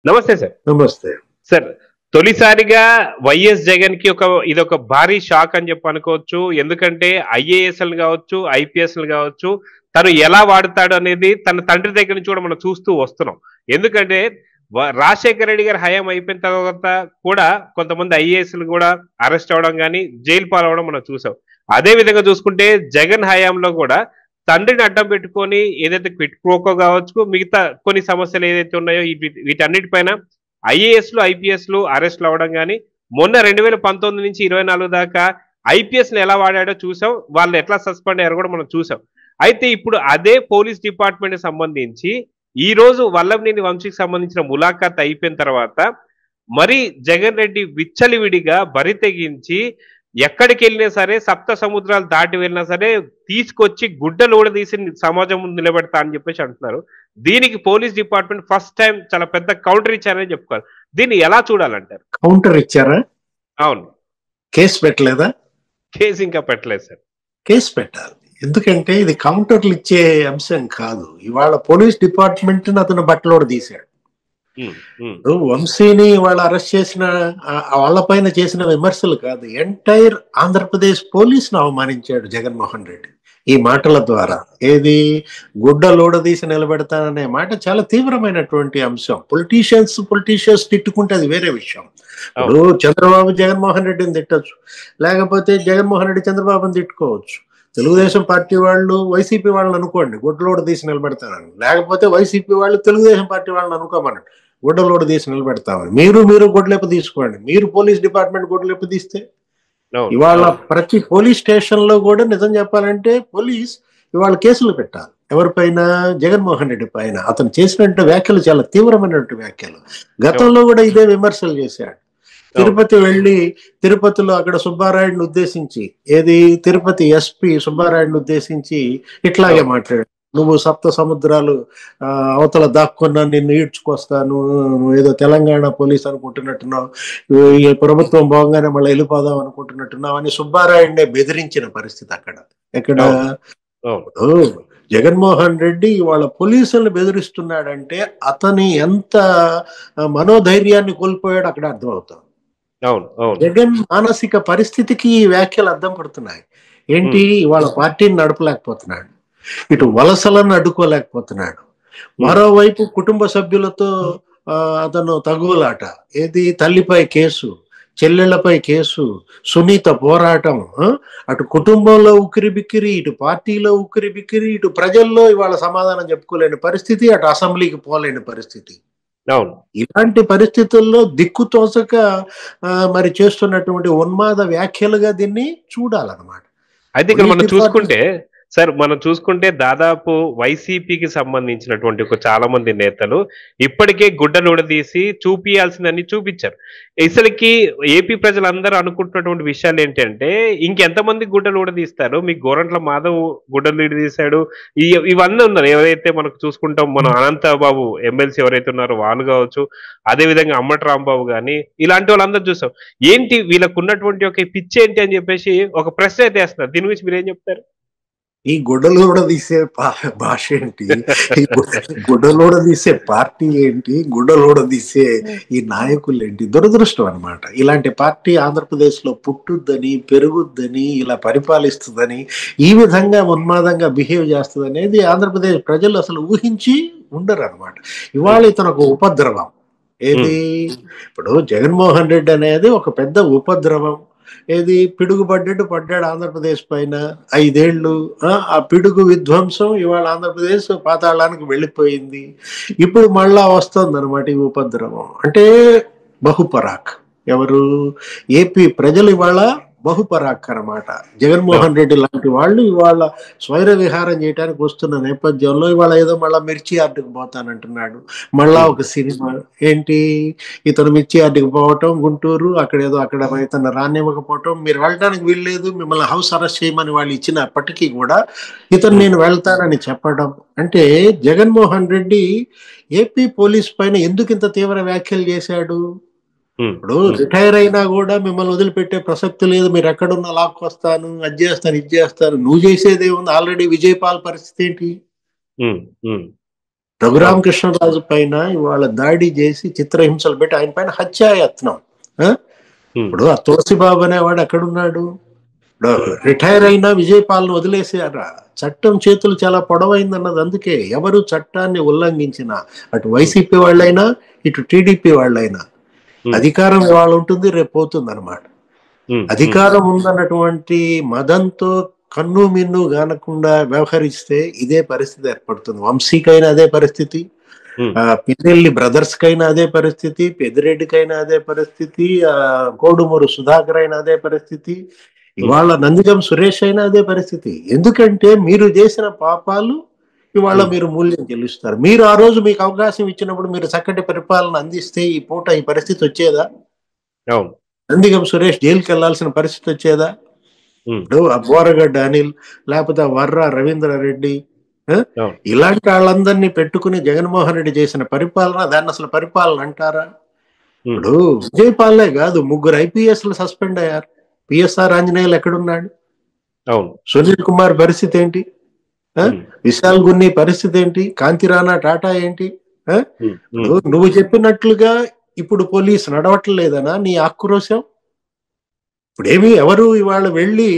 నమస్తే సార్. నమస్తే. సార్, తొలిసారిగా వైఎస్ జగన్‌కి ఇదొక భారీ షాక్ అని చెప్పి అనుకోవచ్చు. ఎందుకంటే ఐఏఎస్‌లు గావచ్చు, ఐపీఎస్‌లు గావచ్చు, తను ఎలా వాడుతాడు అనేది తన తండ్రి దగ్గర నుంచి కూడా మనం చూస్తూ వస్తున్నాం. ఎందుకంటే రాజశేఖర రెడ్డి గారి హయాం అయిపోయిన తర్వాత కూడా కొంతమంది ఐఏఎస్‌లు కూడా అరెస్ట్ అవ్వడం గాని, జైలు పాలవ్వడం మనం చూసాం. అదే విధంగా చూసుకుంటే జగన్ హయాంలో కూడా తండ్రిని అడ్డం పెట్టుకొని ఏదైతే క్విట్ ప్రోకో కావచ్చు, మిగతా కొన్ని సమస్యలు ఏదైతే ఉన్నాయో వీటన్నిటి పైన ఐఏఎస్‌లు, ఐపీఎస్‌లు అరెస్ట్‌లు అవ్వడం గాని, మొన్న 2019 నుంచి 24 దాకా ఐపీఎస్‌ని ఎలా వాడాడో చూసాం. వాళ్ళు ఎట్లా సస్పెండ్ అయ్యారో కూడా మనం చూసాం. అయితే ఇప్పుడు అదే పోలీస్ డిపార్ట్‌మెంట్‌కి సంబంధించి ఈరోజు వల్లభనేని వంశీకి సంబంధించిన ములాఖాత్ అయిపోయిన తర్వాత మరి జగన్ రెడ్డి విచ్చలవిడిగా బరి తెగించి ఎక్కడికెళ్ళినా సరే, సప్త సముద్రాలు దాటి వెళ్ళినా సరే తీసుకొచ్చి గుడ్డలు ఊడదీసి సమాజం ముందు నిలబెడతా అని చెప్పేసి అంటున్నారు. దీనికి పోలీస్ డిపార్ట్మెంట్ ఫస్ట్ టైం చాలా పెద్ద కౌంటర్ ఇచ్చారని చెప్పుకోవాలి. దీన్ని ఎలా చూడాలంటారు? కౌంటర్ ఇచ్చారా? అవును. కేసు పెట్టలేదా? కేసు ఇంకా పెట్టలేదు సార్. కేసు పెట్టాలి. ఎందుకంటే ఇది కౌంటర్లు ఇచ్చే అంశం కాదు. ఇవాళ పోలీస్ డిపార్ట్మెంట్ అతను బట్టలోడు తీశాడు. వంశీని వాళ్ళు అరెస్ట్ చేసిన వాళ్ళ పైన చేసిన విమర్శలు కాదు, ఎంటైర్ ఆంధ్రప్రదేశ్ పోలీస్ ను అవమానించాడు జగన్మోహన్ రెడ్డి ఈ మాటల ద్వారా. ఏది గుడ్డలోడదీసి నిలబెడతాననే మాట చాలా తీవ్రమైనటువంటి అంశం. పొలిటీషియన్స్ తిట్టుకుంటే అది వేరే విషయం. ఇప్పుడు చంద్రబాబు జగన్మోహన్ రెడ్డిని తిట్టచ్చు, లేకపోతే జగన్మోహన్ రెడ్డి చంద్రబాబుని తిట్టుకోవచ్చు. తెలుగుదేశం పార్టీ వాళ్ళు వైసీపీ వాళ్ళని అనుకోండి, గుడ్డలోడ తీసి నిలబెడతానని, లేకపోతే వైసీపీ వాళ్ళు తెలుగుదేశం పార్టీ వాళ్ళని అనుకోమనండి, గుడ్డలోడ తీసి నిలబెడతామని. మీరు గుడ్డలేపు తీసుకోండి. మీరు పోలీస్ డిపార్ట్మెంట్ గుడ్డలేపు తీస్తే ఇవాళ ప్రతి పోలీస్ స్టేషన్ లో కూడా నిజం చెప్పాలంటే పోలీస్ ఇవాళ కేసులు పెట్టాలి. ఎవరిపైన? జగన్మోహన్ రెడ్డి పైన. అతను చేసినట్టు వ్యాఖ్యలు చాలా తీవ్రమైనటువంటి వ్యాఖ్యలు. గతంలో కూడా ఇదే విమర్శలు చేశాడు. తిరుపతి వెళ్ళి తిరుపతిలో అక్కడ సుబ్బారాయుడిని ఉద్దేశించి, ఏది తిరుపతి ఎస్పీ సుబ్బారాయుడిని ఉద్దేశించి ఇట్లాగే మాట్లాడాడు. నువ్వు సప్త సముద్రాలు అవతల దాక్కున్నా నిన్ను ఈడ్చుకొస్తాను, నువ్వు ఏదో తెలంగాణ పోలీస్ అనుకుంటున్నట్టున్నావు, ఈ ప్రభుత్వం బాగానే మళ్ళీ వెళ్ళిపోదాం అనుకుంటున్నట్టున్నావు అని సుబ్బారాయుడినే బెదిరించిన పరిస్థితి అక్కడ. ఎక్కడ? జగన్మోహన్ రెడ్డి వాళ్ళ పోలీసులను బెదిరిస్తున్నాడంటే అతని ఎంత మనోధైర్యాన్ని కోల్పోయాడు అక్కడ అర్థమవుతాం. జగన్ మానసిక పరిస్థితికి ఈ వ్యాఖ్యలు అర్థం పడుతున్నాయి. ఏంటి? వాళ్ళ పార్టీని నడపలేకపోతున్నాడు, ఇటు వలసలను అడ్డుకోలేకపోతున్నాడు, మరోవైపు కుటుంబ సభ్యులతో అతను తగువలాట. ఏది? తల్లిపై కేసు, చెల్లెళ్లపై కేసు, సునీత పోరాటం, అటు కుటుంబంలో ఉక్కిరి బిక్కిరి, ఇటు పార్టీలో ఉక్కిరి బిక్కిరి, ఇటు ప్రజల్లో ఇవాళ సమాధానం చెప్పుకోలేని పరిస్థితి, అటు అసెంబ్లీకి పోలేని పరిస్థితి. ఇలాంటి పరిస్థితుల్లో దిక్కుతోచక మరి చేస్తున్నటువంటి ఉన్మాద వ్యాఖ్యలుగా దీన్ని చూడాలన్నమాట. అయితే ఇక్కడ మనం చూసుకుంటే దాదాపు వైసీపీకి సంబంధించినటువంటి చాలా మంది నేతలు ఇప్పటికే గుడ్డలు ఉడదీసి చూపియాల్సిందని చూపించారు. అసలుకి ఏపీ ప్రజలందరూ అనుకుంటున్నటువంటి విషయాలు ఏంటంటే, ఇంకెంతమంది గుడ్డలు ఉడదీస్తారు? మీకు గోరంట్ల మాధవ్ గుడ్డలు ఉడదీశాడు, ఇవన్నీ ఉన్నారు. ఎవరైతే మనకు చూసుకుంటాం, మనం అనంతబాబు ఎమ్మెల్సీ ఎవరైతే ఉన్నారో వాళ్ళు కావచ్చు, అదే విధంగా అమ్మటి రాంబాబు గాని, ఇలాంటి వాళ్ళందరూ చూసాం. ఏంటి వీళ్ళకు ఉన్నటువంటి ఒక పిచ్చి ఏంటి అని చెప్పేసి ఒక ప్రశ్న అయితే వేస్తున్నారు. దీని గురించి మీరేం చెప్తారు? ఈ గుడ్డలోడ తీసే భాష ఏంటి? గుడ్డలోడ తీసే పార్టీ ఏంటి? గుడ్డలోడ తీసే ఈ నాయకులు ఏంటి? దురదృష్టం అనమాట. ఇలాంటి పార్టీ ఆంధ్రప్రదేశ్ లో పుట్టుద్దని, పెరుగుద్దని, ఇలా పరిపాలిస్తుందని, ఈ విధంగా ఉన్మాదంగా బిహేవ్ చేస్తుంది అనేది ఆంధ్రప్రదేశ్ ప్రజలు అసలు ఊహించి ఉండరు అనమాట. ఇవాళ ఇతను ఒక ఉపద్రవం. ఏది? ఇప్పుడు జగన్మోహన్ రెడ్డి అనేది ఒక పెద్ద ఉపద్రవం. ఏది? పడ్డాడు ఆంధ్రప్రదేశ్ పైన 5 ఏళ్ళు. ఆ పిడుగు విధ్వంసం ఇవాళ ఆంధ్రప్రదేశ్ పాతాళానికి వెళ్ళిపోయింది. ఇప్పుడు మళ్ళా వస్తుంది అనమాట ఈ ఉపద్రవం. అంటే బహుపరాక్. ఎవరు? ఏపీ ప్రజలు ఇవాళ బహుపరాక్ అనమాట. జగన్మోహన్ రెడ్డి లాంటి వాళ్ళు ఇవాళ స్వైర విహారం చేయడానికి వస్తున్న నేపథ్యంలో ఇవాళ ఏదో మళ్ళా మిర్చి యార్డుకు పోతానంటున్నాడు. మళ్ళా ఒక సినిమా ఏంటి? ఇతను మిర్చి యార్డుకు పోవటం, గుంటూరు, అక్కడ ఇతను రానివ్వకపోవటం, మీరు వెళ్ళడానికి వీల్లేదు, మిమ్మల్ని హౌస్ అరెస్ట్ చేయమని వాళ్ళు ఇచ్చినప్పటికీ కూడా ఇతను నేను వెళ్తానని చెప్పడం. అంటే జగన్మోహన్ రెడ్డి ఏపీ పోలీస్ పైన ఎందుకు ఇంత తీవ్ర వ్యాఖ్యలు చేశాడు? ఇప్పుడు రిటైర్ అయినా కూడా మిమ్మల్ని వదిలిపెట్టే ప్రసక్తి లేదు, మీరు ఎక్కడున్నా లాక్కొస్తాను, అది చేస్తాను, ఇది చేస్తాను. నువ్వు చేసేది ఏముంది? ఆల్రెడీ విజయపాల్ పరిస్థితి ఏంటి? రఘురామకృష్ణరాజు పైన ఇవాళ దాడి చేసి చిత్రహింసలు పెట్టి ఆయన పైన హత్యాయత్నం. ఇప్పుడు ఆ తులసిబాబు అనేవాడు ఎక్కడున్నాడు? రిటైర్ అయినా విజయపాలను వదిలేసారా? చట్టం చేతులు చాలా పొడవైందన్నది అందుకే. ఎవరు చట్టాన్ని ఉల్లంఘించినా, అటు వైసీపీ వాళ్ళైనా ఇటు టీడీపీ వాళ్ళైనా, అధికారం ఇవాళ ఉంటుంది, రేపు పోతుంది అనమాట. అధికారం ఉందన్నటువంటి మదంతో కన్ను మిన్ను గానకుండా వ్యవహరిస్తే ఇదే పరిస్థితి ఏర్పడుతుంది. వంశీకైనా అదే పరిస్థితి, పిన్నెల్లి బ్రదర్స్ కైనా అదే పరిస్థితి, పెద్దిరెడ్డికైనా అదే పరిస్థితి, కోడుమూరు సుధాకర్ అయినా అదే పరిస్థితి, ఇవాళ నందిగం సురేష్ అయినా అదే పరిస్థితి. ఎందుకంటే మీరు చేసిన పాపాలు ఇవాళ మీరు మూల్యం చెల్లిస్తారు. మీరు ఆ రోజు మీకు అవకాశం ఇచ్చినప్పుడు మీరు చక్కటి పరిపాలన అందిస్తే ఈ పూట ఈ పరిస్థితి వచ్చేదా? నందిగం సురేష్ జైలుకి వెళ్లాల్సిన పరిస్థితి వచ్చేదా? ఇప్పుడు బోరగడ్డ అనిల్, లేకపోతే వర్ర రవీంద్రారెడ్డి, ఇలాంటి వాళ్ళందరినీ పెట్టుకుని జగన్మోహన్ రెడ్డి చేసిన పరిపాలన, దాన్ని అసలు పరిపాలన అంటారా? ఇప్పుడు విజయపాలనే కాదు, 3 IPSలు సస్పెండ్ అయ్యారు. పిఎస్ఆర్ ఆంజనేయులు ఎక్కడున్నాడు? సునీల్ కుమార్ పరిస్థితి ఏంటి? విశాల్ గున్ని పరిస్థితి ఏంటి? కాంతిరాణా టాటా ఏంటి? నువ్వు చెప్పినట్లుగా ఇప్పుడు పోలీసు నడవట్లేదనా నీ ఆక్రోశం? ఇప్పుడేమి ఎవరు ఇవాళ వెళ్ళి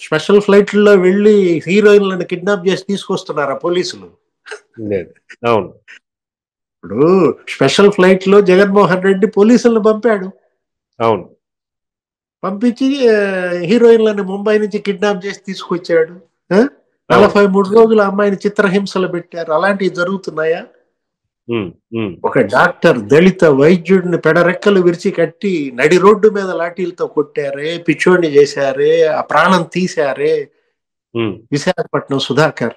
స్పెషల్ ఫ్లైట్లలో వెళ్ళి హీరోయిన్లను కిడ్నాప్ చేసి తీసుకొస్తున్నారా పోలీసులు? ఇప్పుడు స్పెషల్ ఫ్లైట్ లో జగన్మోహన్ రెడ్డి పోలీసులను పంపాడు. పంపించి హీరోయిన్లను ముంబై నుంచి కిడ్నాప్ చేసి తీసుకొచ్చాడు. 43 రోజులు అమ్మాయిని చిత్రహింసలు పెట్టారు. అలాంటివి జరుగుతున్నాయా? ఒక డాక్టర్ దళిత వైద్యుడిని పెడరెక్కలు విరిచి కట్టి నడి రోడ్డు మీద లాఠీలతో కొట్టారే, పిచ్చోడిని చేశారే, ఆ ప్రాణం తీశారే. విశాఖపట్నం సుధాకర్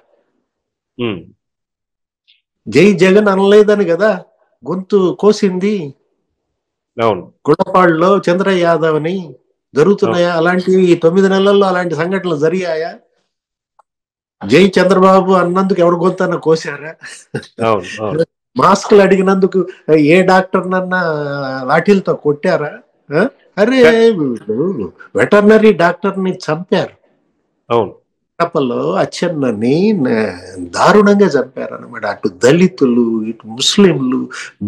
జై జగన్ అనలేదని కదా గొంతు కోసింది. గుళ్ళపాడులో చంద్రయ్య యాదవ్ అని జరుగుతున్నాయా? అలాంటివి 9 నెలల్లో అలాంటి సంఘటనలు జరిగాయా? జై చంద్రబాబు అన్నందుకు ఎవరు గొంతన్నా కోసారా? మాస్కులు అడిగినందుకు ఏ డాక్టర్ నన్నా లాఠీలతో కొట్టారా? అరే వెటర్నరీ డాక్టర్ ని చంపారు. కడపలో అచ్చెన్నని దారుణంగా చంపారు అనమాట. అటు దళితులు, ఇటు ముస్లింలు,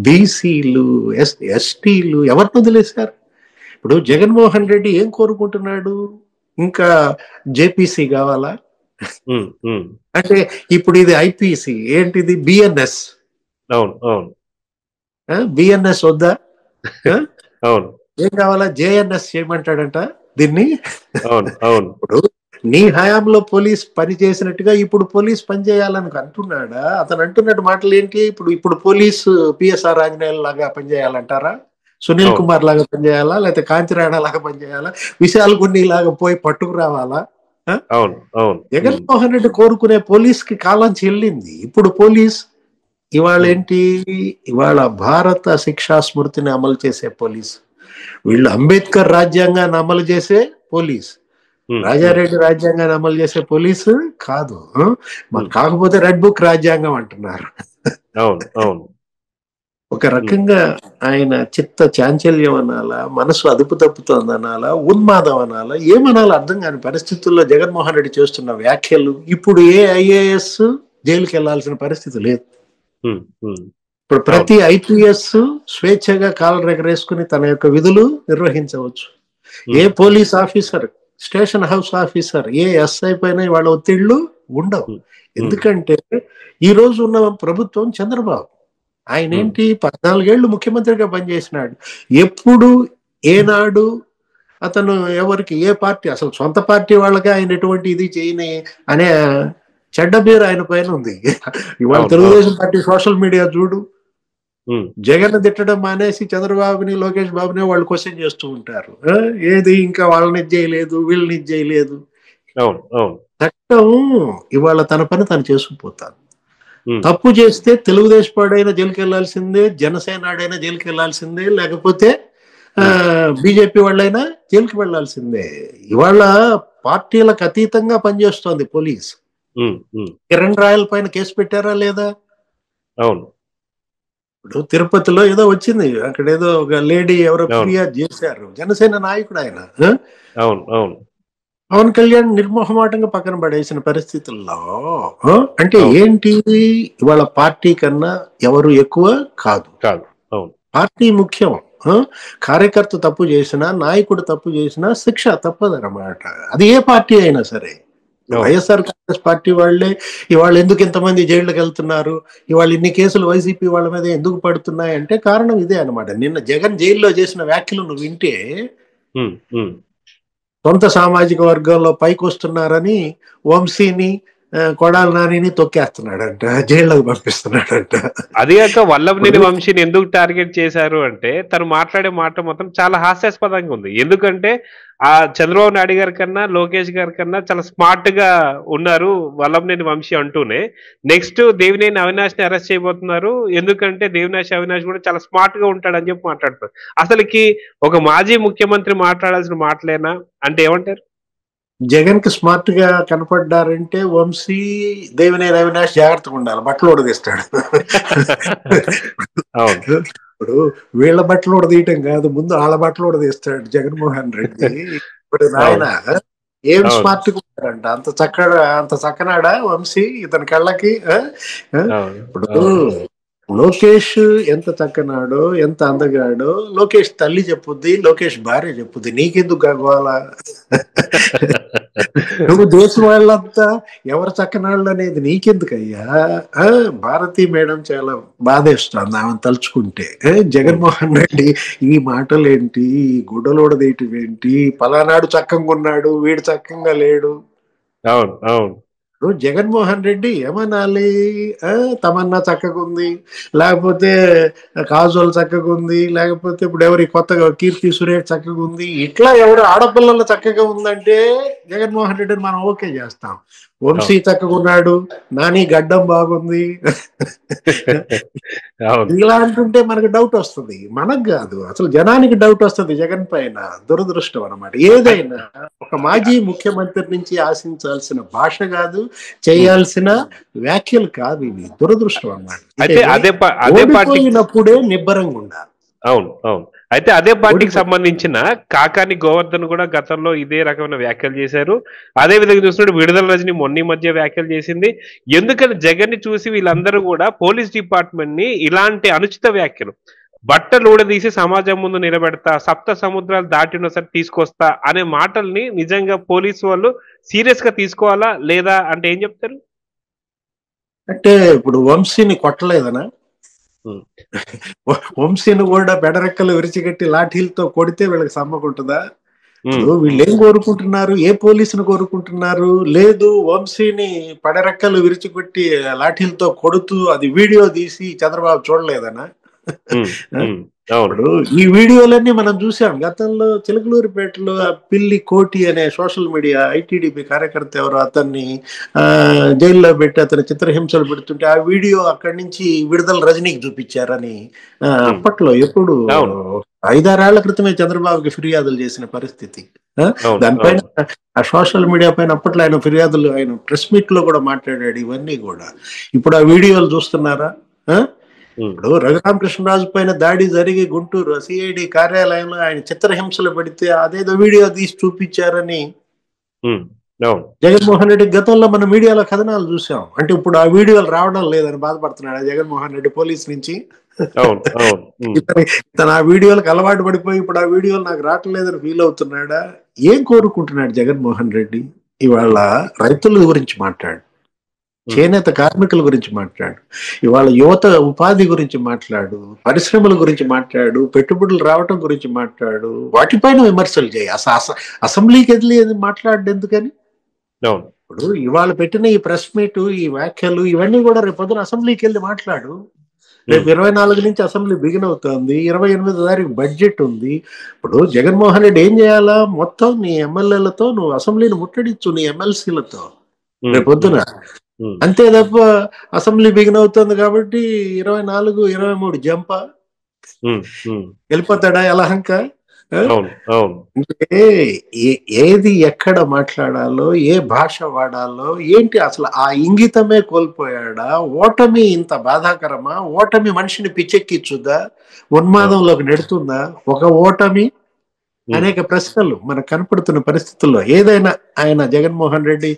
బీసీలు, ఎస్టీలు ఎవరిని వదిలేశారు? ఇప్పుడు జగన్మోహన్ రెడ్డి ఏం కోరుకుంటున్నాడు? ఇంకా జేపీసీ కావాలా? అంటే ఇప్పుడు ఇది ఐపీసీ ఏంటిది? బిఎన్ఎస్. బిఎన్ఎస్ వద్దా? ఏం కావాలా? జేఎన్ఎస్ చేయమంటాడంట దీన్ని. ఇప్పుడు నీ హయాంలో పోలీస్ పని చేసినట్టుగా ఇప్పుడు పోలీస్ పని చేయాలని అంటున్నాడా? అతను అంటున్నట్టు మాటలు ఏంటి? ఇప్పుడు పోలీసు పిఎస్ఆర్ ఆంజనేయులు లాగా పనిచేయాలంటారా? సునీల్ కుమార్ లాగా పనిచేయాలా? లేకపోతే కాంతిరాణా లాగా పనిచేయాలా? విశాల్ గున్ని లాగా పోయి పట్టుకు రావాలా? జగన్మోహన్ రెడ్డి కోరుకునే పోలీస్ కి కాలం చెల్లింది. ఇప్పుడు పోలీస్ ఇవాళ ఏంటి? ఇవాళ భారత శిక్షా స్మృతిని అమలు చేసే పోలీస్. వీళ్ళు అంబేద్కర్ రాజ్యాంగాన్ని అమలు చేసే పోలీస్, రాజారెడ్డి రాజ్యాంగాన్ని అమలు చేసే పోలీసు కాదు. కాకపోతే రెడ్ బుక్ రాజ్యాంగం అంటున్నారు. ఒక రకంగా ఆయన చిత్త చాంచల్యం అనాలా, మనసు అదుపు తప్పుతోంది అనాలా, ఉన్మాదం అనాలా, ఏమనాలా అర్థం కాని పరిస్థితుల్లో జగన్మోహన్ రెడ్డి చేస్తున్న వ్యాఖ్యలు. ఇప్పుడు ఏ ఐఏఎస్ జైలుకి వెళ్లాల్సిన పరిస్థితి లేదు. ఇప్పుడు ప్రతి ఐపీఎస్ స్వేచ్ఛగా కాళ్ళు ఎగరేసుకుని తన యొక్క విధులు నిర్వహించవచ్చు. ఏ police officer, station house officer, ఏ ఎస్ఐ పైన వాళ్ళ ఒత్తిళ్లు ఉండవు. ఎందుకంటే ఈ రోజు ఉన్న ప్రభుత్వం చంద్రబాబు, ఆయన ఏంటి 14 ఏళ్లు ముఖ్యమంత్రిగా పనిచేసినాడు. ఎప్పుడు ఏనాడు అతను ఎవరికి ఏ పార్టీ, అసలు సొంత పార్టీ వాళ్ళకి ఆయన ఎటువంటి ఇది చేయని అనే చెడ్డ పేరు ఆయన పైన ఉంది. ఇవాళ తెలుగుదేశం పార్టీ సోషల్ మీడియా చూడు, జగన్ తిట్టడం మానేసి చంద్రబాబుని, లోకేష్ బాబుని వాళ్ళు క్వశ్చన్ చేస్తూ ఉంటారు. ఏది ఇంకా వాళ్ళని చేయలేదు, వీళ్ళని చేయలేదు. చట్టం ఇవాళ తన పని తను చేసుకుపోతాను. తప్పు చేస్తే తెలుగుదేశం పాడైనా జైలుకి వెళ్లాల్సిందే, జనసేన ఆడైనా జైలుకి వెళ్లాల్సిందే, లేకపోతే బీజేపీ వాళ్ళైనా జైలుకి వెళ్లాల్సిందే. ఇవాళ పార్టీలకు అతీతంగా పనిచేస్తోంది పోలీస్. కిరణ్ రాయల్ పైన కేసు పెట్టారా లేదా? ఇప్పుడు తిరుపతిలో ఏదో వచ్చింది, అక్కడ ఏదో ఒక లేడీ ఎవరో ఫిర్యాదు చేశారు, జనసేన నాయకుడు ఆయన. పవన్ కళ్యాణ్ నిర్మోహమాటంగా పక్కన పడేసిన పరిస్థితుల్లో ఆ, అంటే అవును. ఏంటి, ఇవాళ పార్టీ కన్నా ఎవరు ఎక్కువ కాదు, కాదు. అవును. పార్టీ ముఖ్యం. ఆ, కార్యకర్త తప్పు చేసినా, నాయకుడు తప్పు చేసినా శిక్ష తప్పదన్నమాట. అది ఏ పార్టీ అయినా సరే. అవును. వైఎస్ఆర్ కాంగ్రెస్ పార్టీ వాళ్ళే ఇవాళ ఎందుకు ఇంతమంది జైళ్ళకి వెళ్తున్నారు, ఇవాళ ఇన్ని కేసులు వైసీపీ వాళ్ళ మీద ఎందుకు పడుతున్నాయి అంటే కారణం ఇదే అన్నమాట. నిన్న జగన్ జైల్లో చేసిన వ్యాఖ్యలు నువ్వు వింటే ఉమ్, ఉమ్. సొంత సామాజిక వర్గంలో పైకి వస్తున్నారని వంశీని, కొడాలి నానిని తొక్కేస్తున్నాడంట, జైళ్ళకు పంపిస్తున్నాడంట. అది కాక వల్లభనేని ఇప్పుడు వంశీని ఎందుకు టార్గెట్ చేశారు అంటే తను మాట్లాడే మాట మొత్తం చాలా హాస్యాస్పదంగా ఉంది. ఎందుకంటే ఆ చంద్రబాబు నాయుడు గారి కన్నా లోకేష్ గారి కన్నా చాలా స్మార్ట్ గా ఉన్నారు వల్లభనేని వంశీ అంటూనే నెక్స్ట్ దేవినేని అవినాష్ ని అరెస్ట్ చేయబోతున్నారు. ఎందుకంటే దేవినేని అవినాష్ కూడా చాలా స్మార్ట్ గా ఉంటాడని చెప్పి మాట్లాడుతారు. అసలుకి ఒక మాజీ ముఖ్యమంత్రి మాట్లాడాల్సిన మాటలేనా అంటే ఏమంటారు? జగన్ కి స్మార్ట్ గా కనపడ్డారంటే వంశీ, దేవినేని అవినాష్ జాగ్రత్తగా ఉండాలి, బట్టలు ఉడదీస్తాడు. అవును. ఇప్పుడు వీళ్ళ బట్టలు ఉడదీయటం కాదు, ముందు వాళ్ళ బట్టలు ఉడదీస్తాడు జగన్మోహన్ రెడ్డి. ఇప్పుడు నాయన అవును. ఏం అవును. స్మార్ట్ గా ఉంటాడంట, అంత చక్కనాడా వంశీ ఇతని కళ్ళకి? ఆ? అవును. ఇప్పుడు అవును. లోకేష్ ఎంత చక్కనాడో, ఎంత అందగాడో లోకేష్ తల్లి చెప్పుద్ది, లోకేష్ భార్య చెప్పుద్ది. నీకెందుకు గోల? నువ్వు దేశం వాళ్ళంతా ఎవరు చక్కనాళ్ళు అనేది నీకెందుకయ్యా? ఆ, భారతి మేడం చాలా బాధేస్తుంది ఆమెను తలుచుకుంటే. ఉమ్. జగన్మోహన్ రెడ్డి ఈ మాటలు ఏంటి, ఈ గుడ్డలోడదేయటం ఏంటి, పలానాడు చక్కగా ఉన్నాడు వీడు చక్కగా లేడు. అవును. అవును. ఇప్పుడు జగన్మోహన్ రెడ్డి ఏమనాలి? ఆ, తమన్నా చక్కగా ఉంది, లేకపోతే కాజోల్ చక్కగా ఉంది, లేకపోతే ఇప్పుడు ఎవరి కొత్తగా కీర్తి సురేష్ చక్కగా ఉంది, ఇట్లా ఎవరు ఆడపిల్లలు చక్కగా ఉందంటే జగన్మోహన్ రెడ్డిని మనం ఓకే చేస్తాం. వంశీ అవును. చక్కగా ఉన్నాడు, నాని గడ్డం బాగుంది, అవును. ఇలా అంటుంటే మనకు డౌట్ వస్తుంది. మనకు కాదు, అసలు జనానికి డౌట్ వస్తుంది జగన్ పైన. దురదృష్టం అన్నమాట. అయ్- ఏదైనా ఒక మాజీ ముఖ్యమంత్రి నుంచి ఆశించాల్సిన భాష కాదు, ఉమ్. చేయాల్సిన వ్యాఖ్యలు కాదు ఇవి. దురదృష్టం అన్నమాట. అంటే అయితే అదే పార్టీకి. ఓడిపోయినప్పుడే నిబ్బరంగా ఉండాలి. అవును. అవును. అయితే అదే పార్టీకి ఓడిపో సంబంధించిన కాకాని గోవర్ధన్ కూడా గతంలో ఇదే రకమైన వ్యాఖ్యలు చేశారు. అదే విధంగా చూసినట్టు విడుదల రజని మొన్న ఈ మధ్య వ్యాఖ్యలు చేసింది. ఎందుకని జగన్ ని చూసి వీళ్ళందరూ కూడా పోలీస్ డిపార్ట్మెంట్ ని ఇలాంటి అనుచిత వ్యాఖ్యలు, బట్టలు ఊడదీసి సమాజం ముందు నిలబెడతా, సప్త సముద్రాలు దాటిన సరే తీసుకొస్తా అనే మాటల్ని నిజంగా పోలీసు వాళ్ళు సీరియస్ గా తీసుకోవాలా లేదా అంటే ఏం చెప్తారు? అంటే ఇప్పుడు వంశీని కొట్టలేదనా? ఉమ్. వంశీని కూడా బెడరెక్కలు విరిచిగట్టి లాఠీలతో కొడితే వీళ్ళకి సమ్మకుంటుందా? ఉమ్. ఇప్పుడు వీళ్ళు ఏం కోరుకుంటున్నారు, ఏ పోలీసుని కోరుకుంటున్నారు? లేదు, వంశీని పడరెక్కలు విరిచిపెట్టి లాఠీలతో కొడుతూ అది వీడియో తీసి చంద్రబాబు చూడలేదనా? ఉమ్. ఉమ్. అవును. ఇప్పుడు ఈ వీడియోలన్నీ మనం చూసాం గతంలో. చిలకలూరిపేటలో ఆ పిల్లి కోటి అనే సోషల్ మీడియా ఐటీడీపీ కార్యకర్త ఎవరో అతన్ని ఆ, జైల్లో పెట్టి అతని చిత్రహింసలు పెడుతుంటే ఆ వీడియో అక్కడి నుంచి విడుదల రజనీకి చూపించారని ఉమ్. అప్పట్లో ఎప్పుడు అవును. 5-6 ఏళ్ల క్రితమే చంద్రబాబుకి ఫిర్యాదులు చేసిన పరిస్థితి. ఆ, అవును. దానిపైన అవును. ఆ సోషల్ మీడియా పైన అప్పట్లో ఆయన ఫిర్యాదులు, ఆయన ప్రెస్ మీట్ లో కూడా మాట్లాడాడు ఇవన్నీ కూడా. ఇప్పుడు ఆ వీడియోలు చూస్తున్నారా? ఆ? ఉమ్. ఇప్పుడు రఘురామకృష్ణరాజు పైన దాడి జరిగి గుంటూరు సిఐడి కార్యాలయంలో ఆయన చిత్రహింసలు పెడితే అదేదో వీడియో తీసి చూపించారని ఉమ్. అవును. జగన్మోహన్ రెడ్డి గతంలో మన మీడియాలో కథనాలు చూసాం. అంటే ఇప్పుడు ఆ వీడియోలు రావడం లేదని బాధపడుతున్నాడు జగన్మోహన్ రెడ్డి పోలీస్ నుంచి. అవును. అవును. ఉమ్. తన ఆ వీడియోలకు అలవాటు పడిపోయి ఇప్పుడు ఆ వీడియోలు నాకు రావట్లేదని ఫీల్ అవుతున్నాడా? ఏం కోరుకుంటున్నాడు జగన్మోహన్ రెడ్డి? ఇవాళ ఉమ్. రైతుల గురించి మాట్లాడు, ఉమ్. చేనేత కార్మికుల గురించి మాట్లాడు, ఇవాళ యువత ఉపాధి గురించి మాట్లాడు, పరిశ్రమల గురించి మాట్లాడు, పెట్టుబడులు రావటం గురించి మాట్లాడు, వాటిపైన విమర్శలు చేయి. అసెంబ్లీకి వెళ్ళి మాట్లాడు ఎందుకని? అవును. ఇప్పుడు ఇవాళ పెట్టిన ఈ ప్రెస్ మీట్, ఈ వ్యాఖ్యలు ఇవన్నీ కూడా రేపు పొద్దున అసెంబ్లీకి వెళ్ళి మాట్లాడు. రేపు ఉమ్. 24 నుంచి అసెంబ్లీ బిగిన్ అవుతుంది, 28వ తారీఖు బడ్జెట్ ఉంది. ఇప్పుడు జగన్మోహన్ రెడ్డి ఏం చేయాలా? మొత్తం నీ ఎమ్మెల్యేలతో నువ్వు అసెంబ్లీని ముట్టడిచ్చు, నీ ఎమ్మెల్సీలతో ఉమ్. రేపు పొద్దున. ఉమ్. ఉమ్. అంతే తప్ప అసెంబ్లీ బిగిన్ అవుతుంది కాబట్టి 24, 23 జంప ఉమ్. ఉమ్. వెళ్ళిపోతాడా యలహంక? ఆ? అవును. అవును. అంటే ఏది ఎక్కడ మాట్లాడాలో, ఏ భాష వాడాలో ఏంటి అసలు ఆ ఇంగితమే కోల్పోయాడా? ఓటమి ఇంత బాధాకరమా? ఓటమి మనిషిని పిచ్చెక్కిచ్చుద్దా, అవును. ఉన్మాదంలోకి నెడుతుందా? ఒక ఓటమి అనేక ప్రశ్నలు మనకు కనపడుతున్న పరిస్థితుల్లో ఏదైనా ఆయన జగన్మోహన్ రెడ్డి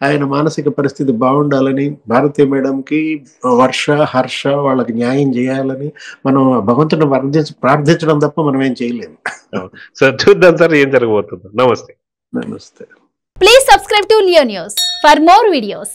ఆయన మానసిక పరిస్థితి బాగుండాలని, భారతీయ మేడంకి వర్ష హర్ష వాళ్ళకి న్యాయం చేయాలని మనం భగవంతుని ప్రార్థించడం తప్ప మనం ఏం చేయలేము. సార్ చూద్దాం సార్ ఏం జరగబోతుందో. నమస్తే. నమస్తే. Please subscribe to Leo News for more videos.